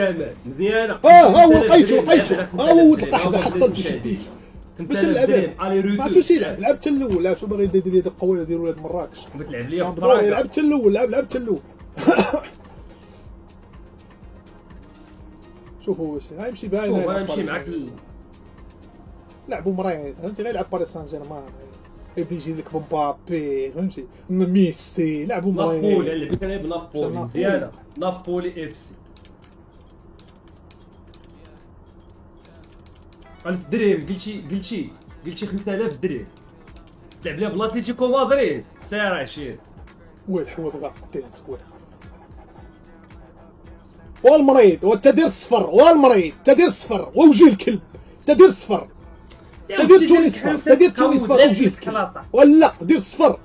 كامل مزيانه. ها هو لقيتو ها هو ولد القحبه حصلت شديت باش نلعب. ما عرفتش يلعب، لعب حتى الاول. لعب شو باغي يدير لي هذيك القويه ديال ولاد مراكش. بتلعب ليا لعب حتى الاول، لعب حتى الاول. شوفوا واش غيمشي باين. شوف غنمشي معاك لعبوا مريض فهمتي، غير يلعب باريس سان جيرمان يبدا يجي لك مبابي فهمتي ميسي. لعبوا مريض. نابولي اللي بغيت انا بنابولي مزيانه. نابولي اف سي الدرهم. قلتي 5000 درهم تلعب ليها بالاتليتيكو مدريد سير 20. وين الحوا بغا دير زوين والمريض وتدير الصفر والمريض تدير الصفر ووجه الكلب تدير الصفر تدير تونس صفر تدير تونس صفر ووجه الكلب ولا دير الصفر.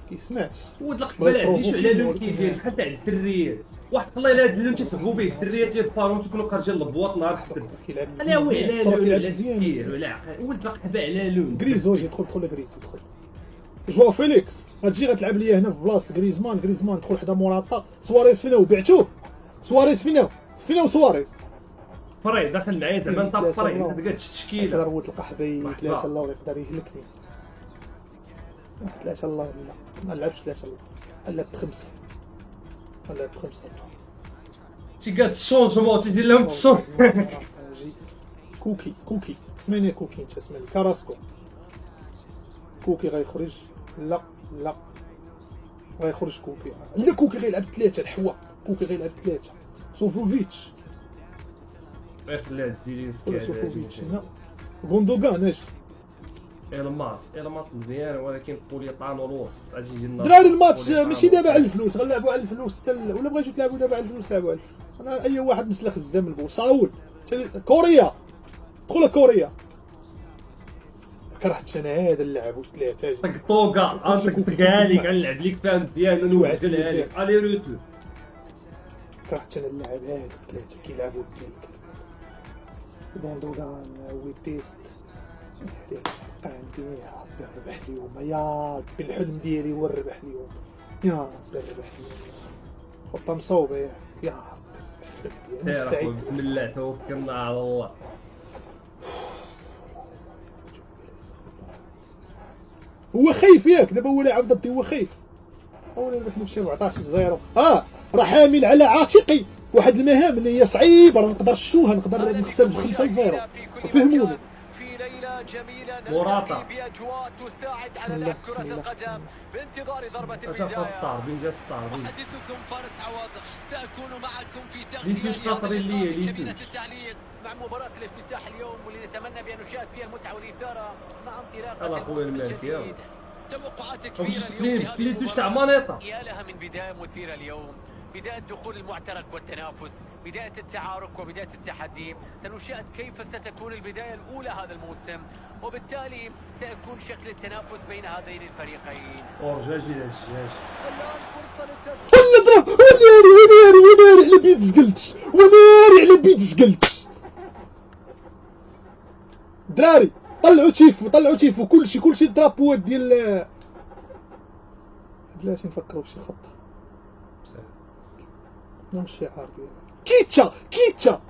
كيسمعش ولد القبله عندي شو على لون كيدير بحال تاع الدريات. واحد الله الا هاد اللون تيصبوا به الدريات ديال البارون تيكونوا خارجين للبواط نهار حتى انا هو على لون على تفكير ولا ولد القبه على لون غريزو. يدخل غريزو يدخل جواو فيليكس. غتجي غتلعب ليا هنا في بلاصه غريزمان دخل حدا موراتا. سواريز فينا وبعتوه. سواريز فينا سواريز فري داخل معايا زعما انت فري انت قاد التشكيله. يقدر ولد القحبي 3 الله ولا يقدر يهلكني. 3 الله لا ما لعبش 3 الله لعب بخمسه لعب بخمسه. تيقاد الشونجمون تيدير لهم الشونج. كوكي سمعني كوكي انت سمعني كاراسكو. كوكي غيخرج لا غيخرج كوكي. لا كوكي غيلعب 3 الحوا. كوكي غيلعب 3 سوفوفيتش غيخلي هاد زيلينسكي ولا سوفوفيتش هنا. غوندوغان اش الماس مزيان ولكن بوليطانو الوسط اجي يجي لنا دراري. الماتش ماشي دابا على الفلوس غنلعبوا على الفلوس ولا بغيتو تلعبوا دابا على الفلوس لعبوا على الفلوس. انا اي واحد مسلخ الزام البوصاول. كوريا دخل كوريا. كرهت انا هذا اللعب واش 3 طقطوقه طقطقها لي كنلعب ليك فيها مزيان ونوعدلها لك الي روتو. كرهت انا اللعب هذا 3 كيلعبوا ديك بوندوغان ويتيست. عندي يا ربي ربح اليوم يا ربي الحلم ديالي هو الربح اليوم يا ربي الربح اليوم. خطه مصوبه يا ربي سير بسم الله توكلنا على الله. هو خايف ياك دابا هو لاعب ضدي هو خايف. هو نروح نمشي 14-0. راه حامل على عاتقي واحد المهام اللي هي صعيبه. راه نقدر نشوها نقدر نخسر 5-0 فهموني. موراتا باجواء تساعد على لعب كرة القدم بانتظار ضربة البداية. أحدثكم فارس عواض سأكون معكم في تغطية كبيرة التعليق مع مباراة الافتتاح اليوم واللي نتمنى بأن نشاهد فيها المتعة والإثارة مع انطلاقة الموسم الجديد. توقعات كبيرة اليوم يا لها من بداية مثيرة اليوم. بداية دخول المعترك والتنافس، بداية التعارك وبداية التحدي. سنشاهد كيف ستكون البداية الأولى هذا الموسم وبالتالي سيكون شكل التنافس بين هذين الفريقين. ورجاج إلى الجاج الآن فرصة للتسجيل. ولا ضرب وناري على بيت زقلت وناري على بيت زقلت. دراري طلعوا تيفو كلشي درابوات ديال بلاتي نفكروا في شي خطة. نعم الشعار ديال كيتشا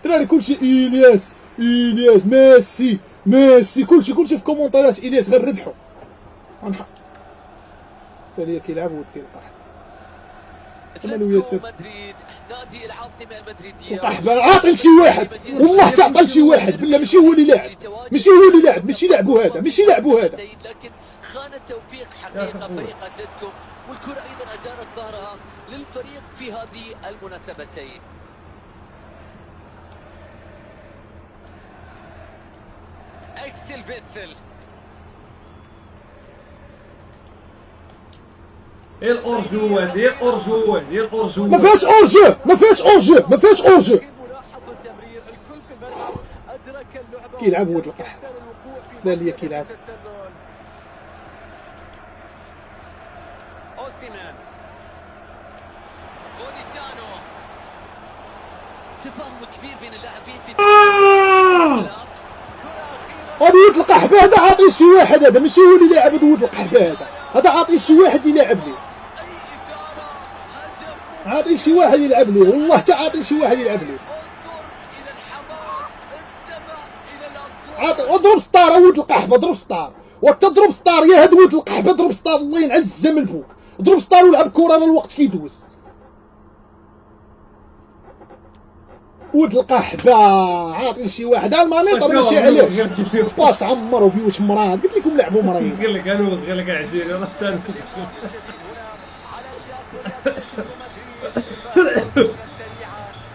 دراري كلشي إلياس ميسي كلشي في كومونتارات إلياس غير ربحوا. قال كيلعب ودي القحبة. أتلتيكو مدريد نادي العاصمة المدريدية. القحبة عاقل شي واحد والله تعقل شي واحد بالله ماشي هو اللي لاعب ماشي لعبوا هذا لكن خان التوفيق حقيقة فريق أتلتيكو والكرة أيضا أدارت ظهرها للفريق في هذه المناسبتين. اكسل فيتسل الأورجو ما فيهاش اورجو كيلعب ولد القحبة. لا ليا كيلعب اوسيمان بونيتانو. تفاهم كبير بين اللاعبين في هذا ولد القحبة. هذا عاطي شي واحد هذا ماشي هو اللي لاعب. هذا ولد القحبة هذا عاطي شي واحد يلاعب لي. عاطي شي واحد يلعب ليه، والله حتى عاطي شي واحد يلعب ليه. عاطي اضرب ستار ولد القحبه، اضرب ستار وتضرب ستار يا هاد ولد القحبه، اضرب ستار الله ينعل الزمن بوك، ضرب ستار ولعب كره راه الوقت كيدوز. ولد القحبه عاطي شي واحد المانيطه ماشي عليه باس عمر وبيوت مراد، قلت لكم لعبوا مريض. قال لك انا قال لك عجيني راه ثاني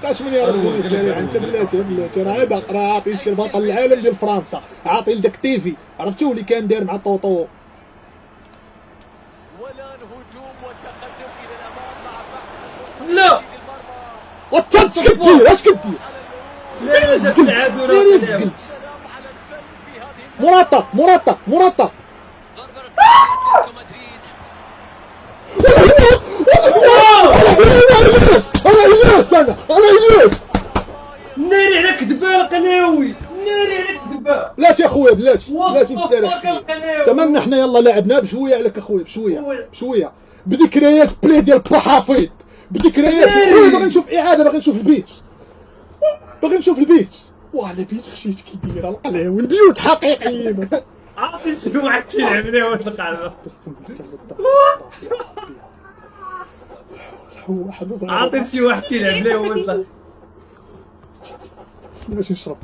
كاش من يردوني سريعا انت بلاتي راه عاطي الشيء بطل العالم ديال فرنسا، عاطي لداك تيفي عرفتو اللي كان داير مع طوطو. لا اش كدير اش كدير؟ لا زقلت موراتا انا الياس ناري على كذبه القناوي، ناري على كذبه. بلاتي اخويا بلاتي تسالح شويه تمنى حنا يلا لعبنا بشويه عليك اخويا بشويه بذكريات بلاي ديال بحافيظ، بذكريات باغي نشوف اعاده، باغي نشوف البيت واه البيت خشيت كي دايره القلاوي، البيوت حقيقيين بس عاطي شي واحد تيلعب ليه ولد القحبه، عاطي شي واحد تيلعب ليه ولد. باش نشرب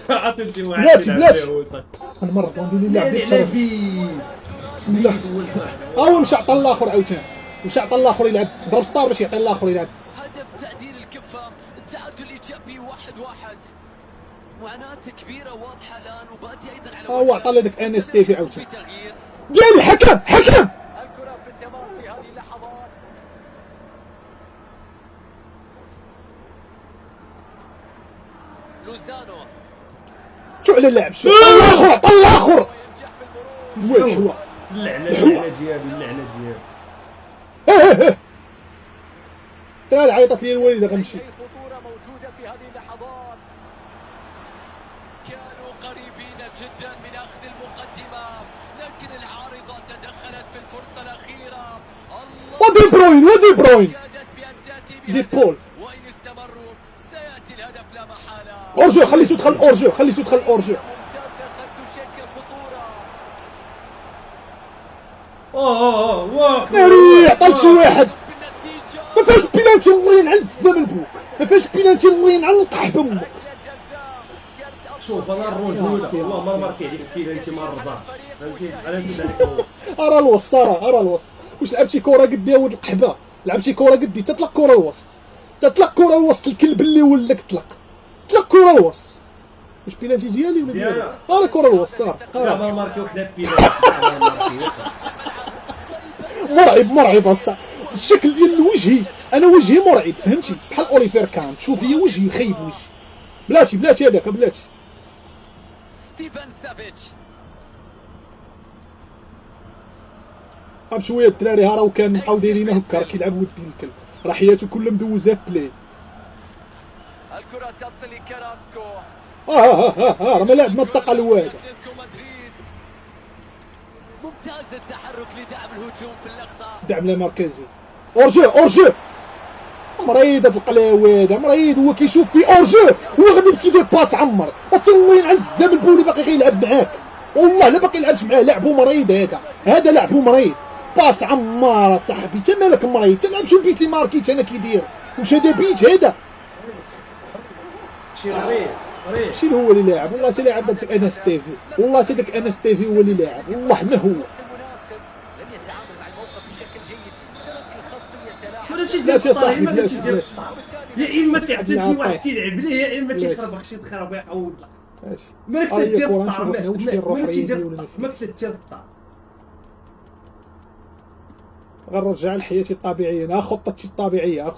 عاطي شي واحد تيلعب ليه ولد. المره ندير لي لعب بسم الله. هو مشى عطى الاخر عاوتاني، مشى عطى الاخر يلعب، ضرب ستار باش يعطي الاخر يلعب. هدف تعديل الكفه، التعادل الايجابي 1-1. معاناة كبيرة واضحة الآن وبادية أيضا على هو عطى لك ان اس تي في عاوتاني ديال الحكم. الكرة في التماس في هذه اللحظات. لوزانو شو على اللعب شو عطى الاخر وين حوا اللعنه ديالي ترى عيطت لي الوالده غنمشي. خطورة موجودة في هذه اللحظات. كانوا قريبين جدا من أخذ المقدمة لكن العارضة تدخلت في الفرصة الأخيرة. ودي بروين دي بول وإن استمروا سيأتي الهدف لا محالة. اورجو خليته يدخل اورجو ممتازة قد تشكل خطورة. واخ ناري عطى شي واحد في النتيجة ما فيهاش بينالتي الله ينعل الزمن بوك، ما فيهاش بينالتي الله ينعل القحب امك. شوف انا الرجوله والله ما ماركي عليك بينالتي ما رضاش فهمتي انا ندير عليك ارى الوسط واش لعبتي كره قدي يا ولد القحبه، لعبتي كره قدي تطلق كره الوسط الكلب اللي ولك طلق كره الوسط. واش بينالتي ديالي ولا ديالي؟ ارى كره الوسط ما ماركي وحده بينالتي مرعب الصح الشكل ديال وجهي، انا وجهي مرعب فهمتي بحال اوليفير كان، تشوف لي وجهي خايب وجهي بلاتي هذاك بلاتي. ستيفن سافيتش بشويه الدراري ها راهو كان بقاو دايرين هكا راه كيلعب ودي الكلب، راه حياته كلها مدوزه بلاي. الكرة تصل لكراسكو. راه ما لعب منطقه الواجهه. ممتاز التحرك لدعم الهجوم في اللقطة. دعم المركزي اورجو مريضة القلاوي هذا مريض، هو كيشوف في اورجو هو غادي كيدير باس عمر اصلا الله ينعل الزمن بولي باقي غيلعب معاك، والله لا باقي يلعبش معاه، لعبو مريض هذا لعبو مريض باس عمار صاحبي. انت مالك مريض؟ تلعب شو البيت اللي ماركيت انا كيدير واش هذا بيت هذا؟ شي هو اللي لاعب والله تا لاعب داك انس تيفي، والله تا داك انس تيفي هو اللي لاعب والله ما هو. لم يتعامل مع الموقف بشكل جيد. لا صاحبي بلاش يا اما تعطي شي واحد تيلعب ليه يا اما تيخربق شي تخرب يعوض لك. مالك تدير الطار مالك تدير الطار. غنرجع لحياتي الطبيعيه، خطتي الطبيعيه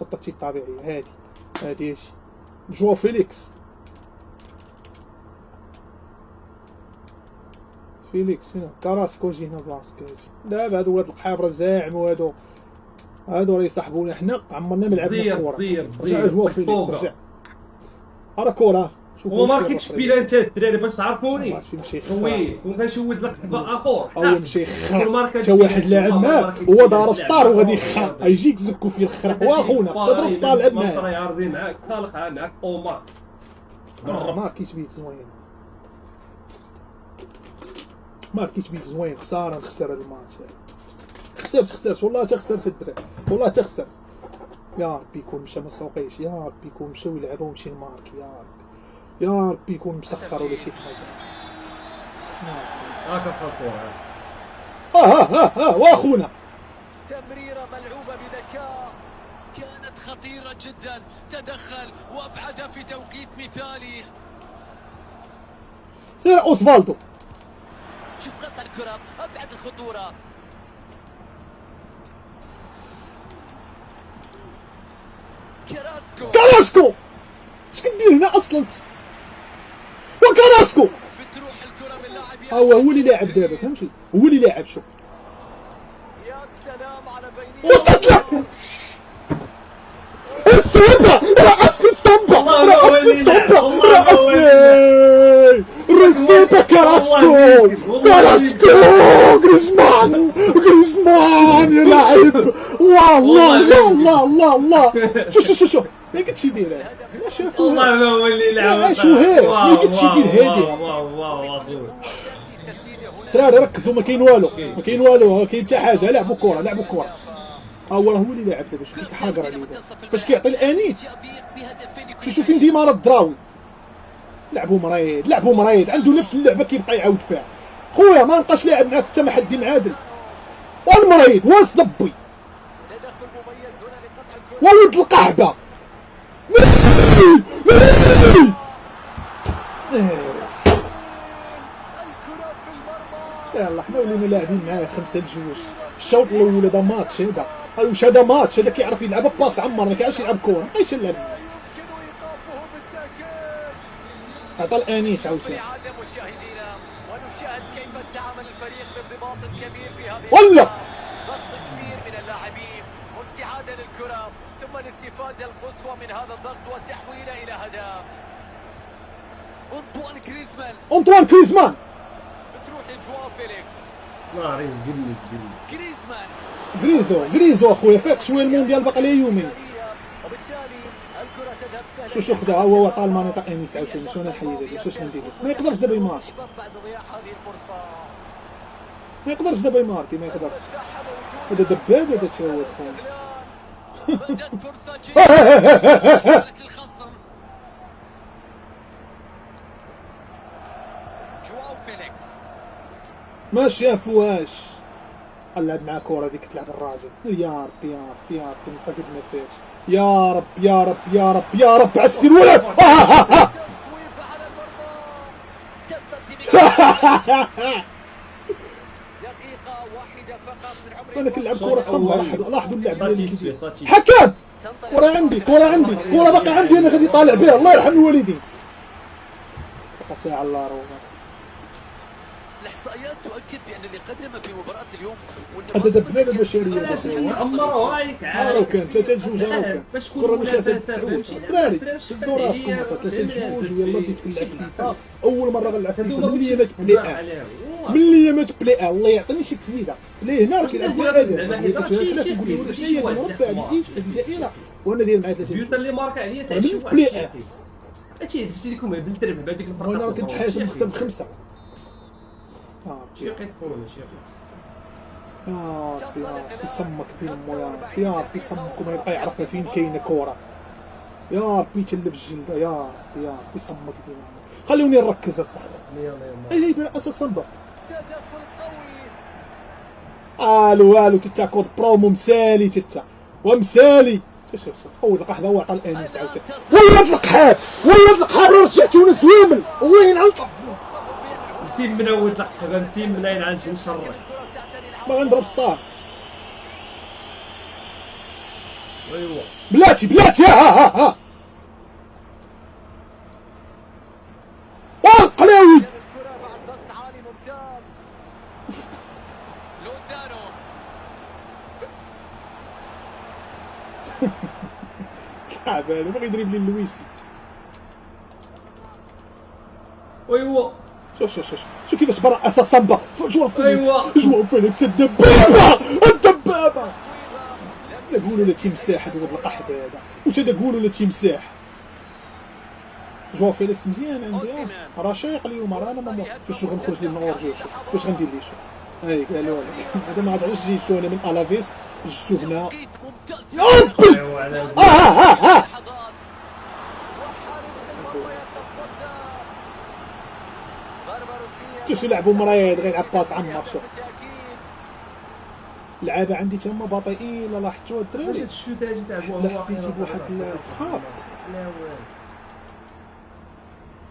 هادي جواو فيليكس هنا كراسكو جينا بلاصتك دابا هادو ولاد القحابره زاعم وهادو راه يصاحبونا حنا عمرنا ما لعبنا كره. رجع جواو فيليكس رجع ارا كره هو ما كيتش بيلانت الدراري باش تعرفوني. ماشي مشي يخرع. وي كون كنشوت لك حبا اخر هو مشي يخرع حتى واحد لاعب معاه هو ضارب سطار وغادي يخرع غيجيك زكو فيه الخرع واخونا تضرب سطار لعب معاه يعرضي معاك طالق معاك او ماكس ماركيت بيت زوين ماركيت بيت زوين خساره نخسر هذا الماتش خسرت والله تخسرت الدراري والله تخسرت يا ربي يكون مشى ما سوقيش يا ربي يكون مشى ويلعبوا ومشي المارك يا ربي يكون مسخر ولا شي حاجه هاكا الكره واخونا تمريرة ملعوبة بذكاء كانت خطيرة جدا تدخل وابعدها في توقيت مثالي. سير اوسفالدو شوف قطع الكرة ابعد الخطورة كراسكو اش كدير هنا اصلا وكراسكو بتروح الكرة من لاعب هو اللي لاعب دابا فهمتي هو اللي لاعب شوف يا سلام على بينية وتطلع السامبا رأسني السامبا رأسني كراسكو غريزمان يا لاعب الله شو ما قلتش يدير لا شافوه والله هو اللي لعب شوهاش ما قلتش يدير هادي الدراري ركزوا ما كاين والو ما كاين حتى حاجه لعبوا كره هو اللي لاعب دابا شوف حاقر عليه فاش كيعطي الانيس شوف فين ديما راه الدراوي لعبوا مريض عنده نفس اللعبه كيبقى يعاود فيها خويا ما نبقاش لاعب معاك حتى ما حد معادل والمريض والزبي ولد القحبه يلا حنا ولينا لاعبين معاه 5-2 الشوط الاول هذا ماتش هذا ماتش هذا كيعرف يلعب باس عمر ما كيعرفش يلعب كوره ما بقاش يلعب عطى الانيس عاوتاني ونشاهد كيف تعامل الفريق بانضباط كبير في هذه ولا ضغط كبير من اللاعبين واستعادة للكرة ثم الاستفادة القصوى من هذا الضغط والتحويل إلى هدف. أنطوان غريزمان بتروح لجواو فيليكس نارين غريزمان غريزو اخويا فيك شويه المونديال باقي ليه يومين وبالتالي الكرة تذهب سهلة. شو خدا هو طالما نطق انيس عاوتاني شنو نحيد هذا شو ندير ما يقدرش دابا يمارك بعد ضياع هذه الفرصة. ما يقدرش دابا يماركي ما يقدرش هذا دباب هذا تشاور فون بدت فرصة جيدة للخصم. جواو فيليكس ما شافوهاش لعب معاه كورة ديك تلعب الراجل يا ربي متأكد ما فيهاش يا رب عسي الولد تصويب على المرمى دقيقة واحدة فقط من عمر انا كنلعب كورة صمة لاحظوا اللعب ديالي تاتيسي حكام كورة عندي كورة باقي عندي انا غادي طالع بها الله يرحم الوالدين بقى ساعة الله روما الإحصائيات تؤكد بأن اللي قدم في مباراة اليوم هذا دبابة البشرية عمرو هايك راه كان 3-2 راه باش كرة تكون مشات الدراري هزوا راسكم 3-2 ويلا بديت كنلعب فيفا اول مرة غنلعب فيفا من ايامات بلاي الله يعطيني شي تزيده بلاي هنا راه كيلعب بها هذا وانا داير معاه 3 بيوت اللي ماركا عليا تاع شي واحد هادشي درتي لكم بالترف بهذيك الفرقه وانا كنت حاجه نخسر ب5 شي قيس كورونا شي قيس ربي يسمك بيمو يا ربي يسمك وما يبقى يعرف فين كاينه كره يا ربي تلف الجلده يا ربي يسمك بيمو خلوني نركز اصاحبي اي بلا اساس صندوق الو تتاكود برومو مسالي ومسالي شوف اول لقحه هو عطى الانيس عاوتاني ولد القحاب رجعتونا زوامل وين انت مسيم من اول تقحب مسيم من اين عند نشر ما غنضرب سطار ايوا بلاتي ها والقلاوي الكرة بعد ضغط عالي ممتاز. لوزانو تعبان باغي يدرب لي لويسي ايوا شوف كيفاش برا اسا سامبا جواو فيليكس. أيوة. جواو فيليكس الدبابه الدبابه. لا قولوا لا تيمساح هذا ولد القحط هذا، واش هذا قولوا لا تيمساح. جواو فيليكس مزيان عندي راه شايق اليوم، راه انا ما شوف غنخرج لي من اورجو. شوف واش غندير ليه. شوف هاي قالوا لك هذا ما عرفتش جيتو انا من الافيس جيتو هنا يا ربي. ايوا على شوف يلعبوا مريض غير عباس عمر. شوف اللعابه عندي تما بطيئين. لا لاحظتوا واش الدراري هاد الشوطه اجي تاع لا حسيتي بواحد الفخار. لا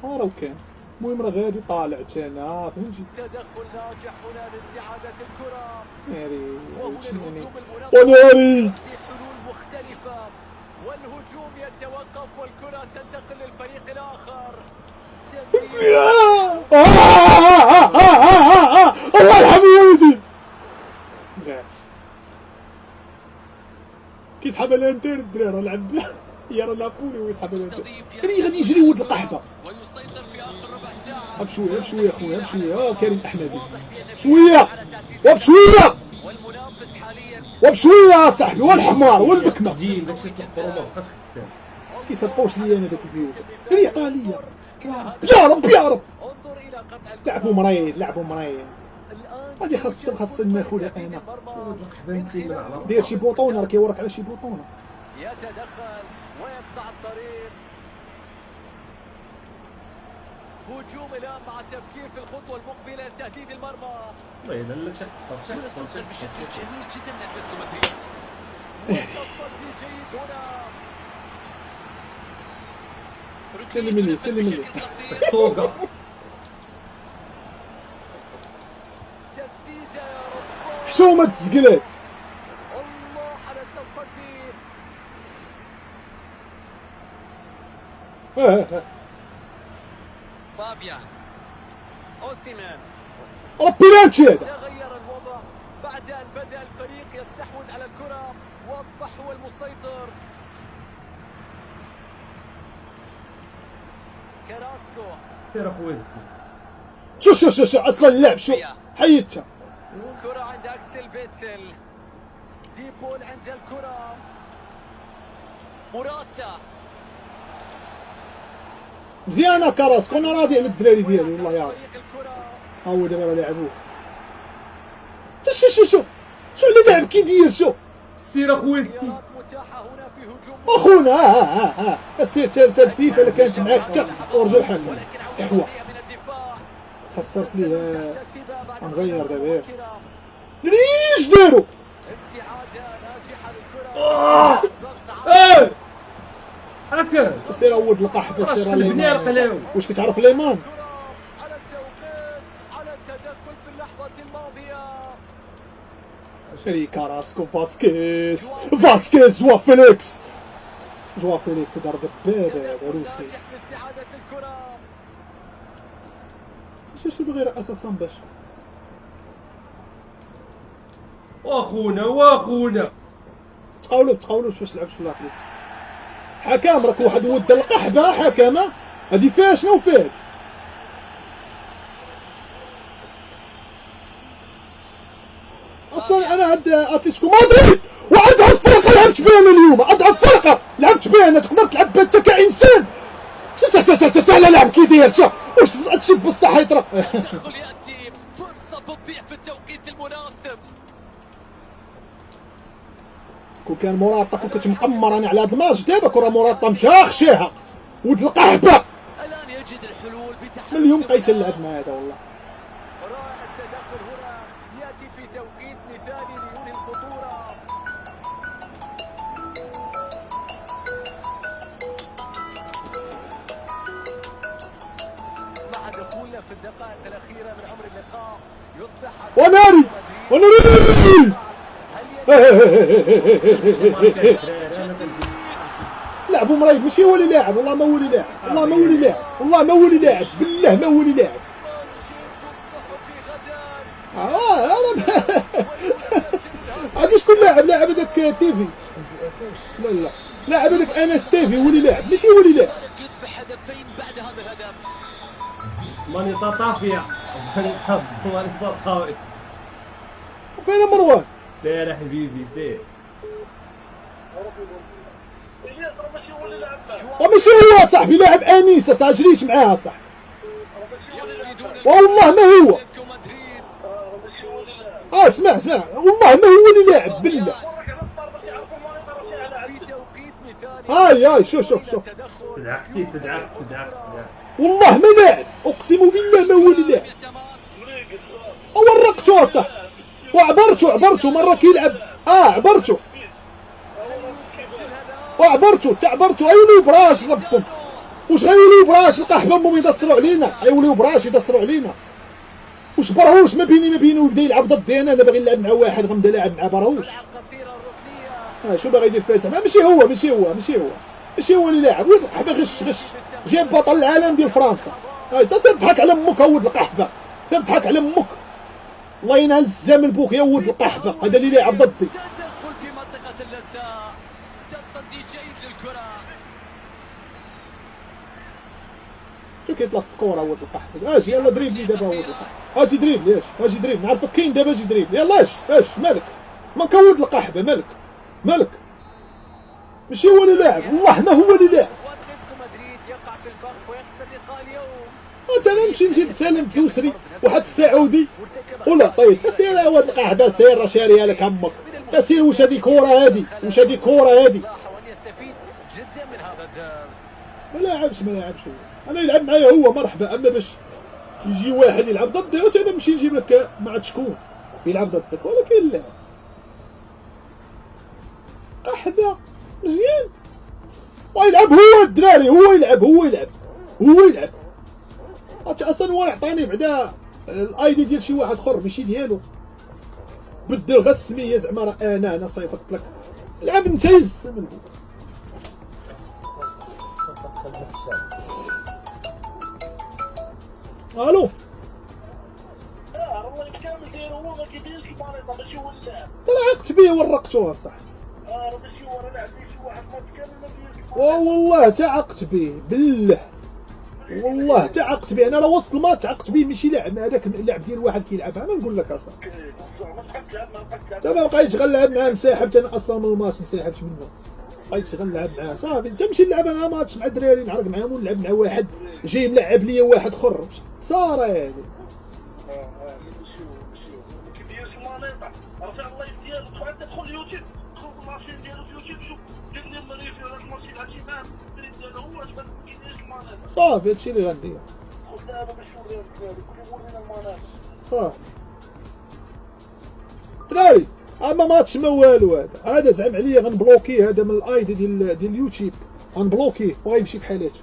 والو راه كان المهم راه غادي طالعت انا فهمتي. تدخل ناجح هنا لاستعادة الكرة ناري وهنا وناري الهجوم المنظم وناري. بحلول مختلفة والهجوم يتوقف والكرة تنتقل للفريق الآخر. الله يرحم ولدي. كيسحب الانتر الدراري لعب يا راه نابولي ويسحب الانتر. يعني غادي يجري ولد القحبه. ويسيطر في آخر ربع ساعة. بشويه بشويه خويا بشويه. كريم احمدي شويه وبشويه والمنافس حاليا وبشويه صاحبي والحمار والبكمه. ديم داكشي تلقرو ما بقاش خدام. كيصدقوش لي انا داك البيوت. يعني عطا ليا يا رب يا رب. انظر إلى قطع الكرة. لعبوا مريض لعبوا مريض. الآن هادي خاص ناخذها انا. بنتي من على دير شي بوطونه راه كيورك على شي بوطونه. يتدخل ويقطع الطريق. هجوم الآن مع التفكير في الخطوة المقبلة لتهديد المرمى. والله الا لا شخص بشكل جميل جدا من أتلتيكو مدريد. والتصدي جيد هنا. سلم لي سلم لي. طوقه تسديدة يا رب. حشومه تسقلات. الله على التصدي. فابيان أوسيمان. بينالتي هذا. تغير الوضع بعد أن بدأ الفريق يستحوذ على الكرة وأصبح هو المسيطر. كراسكو. تيرا خويز شو اصلا اللعب شو حيدتها. كرة عند أكسل بيتسل. ديبول عند الكرة. موراتا. مزيانه كراسكو انا راضي على الدراري ديالي والله يا رب. فريق الكرة. ها هو دابا راه لعبوه. شو اللي لعب كيدير شو سير اخويا خيارات متاحة هنا في هجوم. اخونا السير تدفيف اللي كانت معاك حتى ورجع حل ولكن احوا عودة من الدفاع. خسرت ليه. تحتسبها بعد غنغير دابا ياك. مبكرة. ليش داروا استعادة ناجحة للكرة. ضغط ايه هكا سير ولد القحبه واش سير قلبني ليمان. القلاوي. واش كتعرف ليمان الكرة على التوقيت على التدخل في اللحظة الماضية. شري كراسكو فاسكيز جوا فيليكس دار دبابه هذا روسي. ناجح في استعادة الكرة. شو بغي اساسا باش واخونا تقاولوا فاش لعبت في لافليس. حكام راك واحد ود القحبه حكامه هذه فيها شنو فيه. اصلا انا هاد اتلتيكو مدريد واضعف فرقه لعبت بها اليوم. اضعف فرقه لعبت بها انا تقدر تلعب بها انت كانسان. سهل لعب كي داير شوف واش هادشي بصح يطرق. التدخل يأتي فرصة بتضيع في التوقيت المناسب. كون كان موراتا كون كتمقمر انا على هاد الماتش دابا كره موراتا مشى خشاها ولد القحبه. الآن يجد الحلول بتحدي. من اليوم بقيت نلعب مع هذا والله. رائع التدخل هنا يأتي في توقيت مثالي لينهي الخطورة. مع دخولنا في الدقائق الأخيرة من عمر اللقاء يصبح وناري لعبوا مريض ماشي هو اللي لاعب. والله ما هو اللي لاعب بالله ما هو اللي لاعب. هذا شكون لاعب هذاك تيفي. لا لاعب هذاك انس تيفي هو اللي لاعب ماشي هو اللي لاعب. يصبح هدفين بعد هذا الهدف. مانيطا طافيه مانيطا طافيه. فين مروان؟ سير حبيبي سير. وماشي هو صاحبي لاعب انيس تجريش معاه صح. والله ما هو. اسمع والله ما هو اللي لاعب بالله. هاي شوف تدعك والله ما لاعب اقسم بالله ما هو اللي لاعب. ورقته صح وعبرته مره كيلعب عبرته ايوليو براش ربكم. واش غيوليو براش القحبه امهم يدسروا علينا. ايوليو براش يدسروا علينا. واش براوش ما بيني وبدا يلعب ضدي انا باغي نلعب مع واحد غنبدا لاعب مع براوش. شو باغي يدير فيها زعما ماشي هو اللي لاعب. ولد القحبه غش جايب بطل العالم ديال فرنسا. انت تضحك على امك ولد القحبه تضحك على امك. الله ينعل الزمن بوك يا ولد القحبه هذا اللي لاعب ضدي. تدخل في منطقة اللمساء تصدي جيد للكرة. شو كيطلع في كورة ولد القحبه. اجي يلا دريبلي دابا ولد القحبه. اجي دريبلي اجي دريبلي نعرفك كاين دابا اجي دريبلي يلا اش مالك ما كود القحبه مالك ماشي هو اللي لاعب والله ما هو اللي لاعب. واتلتيكو مدريد يقع في الفخ ويخسر لقاء اليوم. انا نمشي نسلم الدوسري واحد السعودي ولا طيب سير يا ولد القحبه سير شاريها لك امك. سير واش هذه كورة هذه وان يستفيد جدا من هذا الدرس. ما لاعبش هو. انا يلعب معايا هو مرحبا. اما باش يجي واحد يلعب ضدي انا نمشي نجيب لك ما عاد شكون يلعب ضدك. ولكن لا قحبه مزيان ويلعب هو الدراري هو يلعب اصلا هو عطاني بعدا الاي دي ديال شي واحد اخر ماشي ديالو. بدل غير السميه زعما راه انا صيفطت لك. لعب انت يزمن. الو هو اللي كامل داير هو ما كيديرش المريضه ماشي هو اللاعب. طلعت به ورقتوها صح. راه ماشي هو راه لاعب شي واحد ما كامل ما دايرش. والله تعقت به بالله والله تعقت به. انا راه وسط الماتش تعقت به ماشي لاعب هذاك اللعب ديال واحد كيلعب. انا نقول لك اصاحبي انت ما بقيتش غنلعب معاه انسحبت انا اصلا من الماتش انسحبت منه. بقيتش غنلعب معاه صافي. انت مشي نلعب انا ماتش مع الدراري نعرق معاهم ونلعب مع واحد جاي ملعب ليا واحد اخر صار هذه. كيديرش المريضه راه الله يدير تدخل اليوتيوب تدخل المارشين ديالو في اليوتيوب شوف دير لي مريفي ولا المارشين هادشي معاه الدريد ديالو هو اش ما كيديرش المريضه. صافي هادشي اللي غندير. خذ دابا باش نوريهم الدراري كل ورينا المريضه صافي دراري. اما ماتش ما والو هذا زعم عليا غنبلوكيه هذا من الاي دي ديال اليوتيوب غنبلوكيه وغيمشي في حالته.